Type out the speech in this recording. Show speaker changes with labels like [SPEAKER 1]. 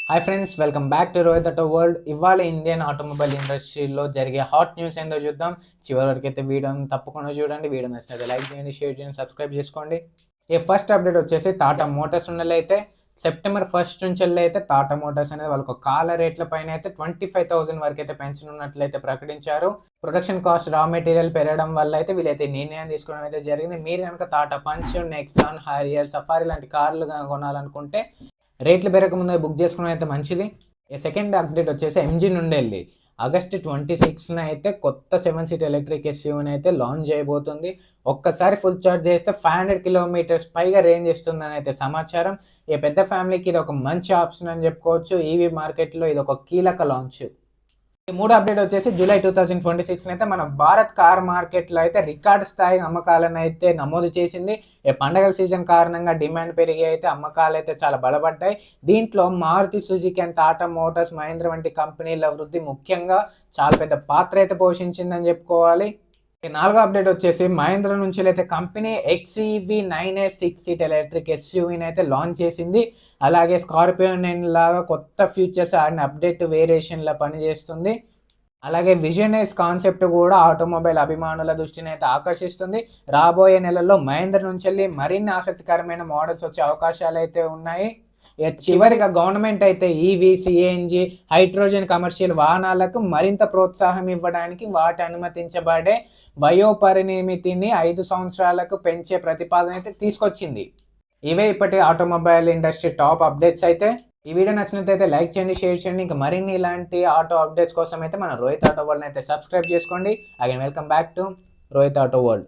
[SPEAKER 1] Hi friends, welcome back to Rohit auto world. ఇవాళ Indian automobile ఇండస్ట్రీలో జరిగే హాట్ న్యూస్ ఏందో చూద్దాం. చివరి వరకు అయితే వీడియోని తప్పకుండా చూడండి. వీడియో నచ్చినట్లయితే లైక్ చేయండి, షేర్ చేయండి, సబ్స్క్రైబ్ చేసుకోండి. ఈ ఫస్ట్ అప్డేట్ వచ్చేసి టాటా మోటార్స్ ఉన్నట్లయితే సెప్టెంబర్ 1 నుంచి అయితే టాటా మోటార్స్ అనేది వాళ్ళకు కాల రేట్ల పైన అయితే 25,000 వరకు అయితే పెంచనున్నట్లయితే ప్రకటించారు. ప్రొడక్షన్ కాస్ట్, రా మెటీరియల్ పెరగడం వల్ల అయితే వీళ్ళైతే నిర్ణయం తీసుకోవడం అయితే జరిగింది. మీరు కనుక Tata punch, Nexon, Harrier, safari లాంటి కార్లు కొనాలనుకుంటే రేట్లు పెరగకముందే బుక్ చేసుకోవడం అయితే మంచిది. సెకండ్ అప్డేట్ వచ్చేసి ఎంజీ నుండి వెళ్ళి ఆగస్ట్ 26న అయితే కొత్త 7 సీట్ ఎలక్ట్రిక్ ఎస్యూవీని అయితే లాంచ్ చేయబోతుంది. ఒక్కసారి ఫుల్ ఛార్జ్ చేస్తే 500 కిలోమీటర్స్ పైగా రేంజ్ ఇస్తుందని అయితే సమాచారం. ఈ పెద్ద ఫ్యామిలీకి ఇది ఒక మంచి ఆప్షన్ అని చెప్పుకోవచ్చు. ఈవీ మార్కెట్లో ఇది ఒక కీలక లాంచ్. ఈ మూడో అప్డేట్ వచ్చేసి జూలై 2026 అయితే మన భారత్ కార్ మార్కెట్లో అయితే రికార్డ్ స్థాయి అమ్మకాలను అయితే నమోదు చేసింది. ఈ పండగల సీజన్ కారణంగా డిమాండ్ పెరిగి అయితే అమ్మకాలు అయితే చాలా బలపడ్డాయి. దీంట్లో Maruti Suzuki and Tata Motors, Mahindra వంటి కంపెనీల వృద్ధి ముఖ్యంగా చాలా పెద్ద పాత్ర అయితే పోషించిందని చెప్పుకోవాలి. నాలుగో అప్డేట్ వచ్చేసి మహీంద్ర నుంచి అయితే company XEV 9A 6 seat electric ఎస్యూవీని అయితే లాంచ్ చేసింది. అలాగే స్కార్పియో 9 లాగా కొత్త ఫీచర్స్ అండ్ అప్డేట్ వేరియేషన్ల పనిచేస్తుంది. అలాగే విజనైజ్ కాన్సెప్ట్ కూడా ఆటోమొబైల్ అభిమానుల దృష్టిని అయితే ఆకర్షిస్తుంది. రాబోయే నెలల్లో మహీంద్ర నుంచి మరిన్ని ఆసక్తికరమైన మోడల్స్ వచ్చే అవకాశాలు అయితే ఉన్నాయి. చివరిగా గవర్నమెంట్ అయితే ఈవీ, సిఎన్జి, హైడ్రోజన్ కమర్షియల్ వాహనాలకు మరింత ప్రోత్సాహం ఇవ్వడానికి వాటి అనుమతించబడే వయోపరిమితిని 5 సంవత్సరాలకు పెంచే ప్రతిపాదన అయితే తీసుకొచ్చింది. ఇవే ఇప్పటి ఆటోమొబైల్ ఇండస్ట్రీ టాప్ అప్డేట్స్ అయితే. ఈ వీడియో నచ్చినట్లయితే లైక్ చేయండి, షేర్ చేయండి. ఇంకా మరిన్ని ఇలాంటి ఆటో అప్డేట్స్ కోసం అయితే మన రోహిత్ ఆటో వరల్డ్ అయితే సబ్స్క్రైబ్ చేసుకోండి. Again welcome back to Rohit auto world.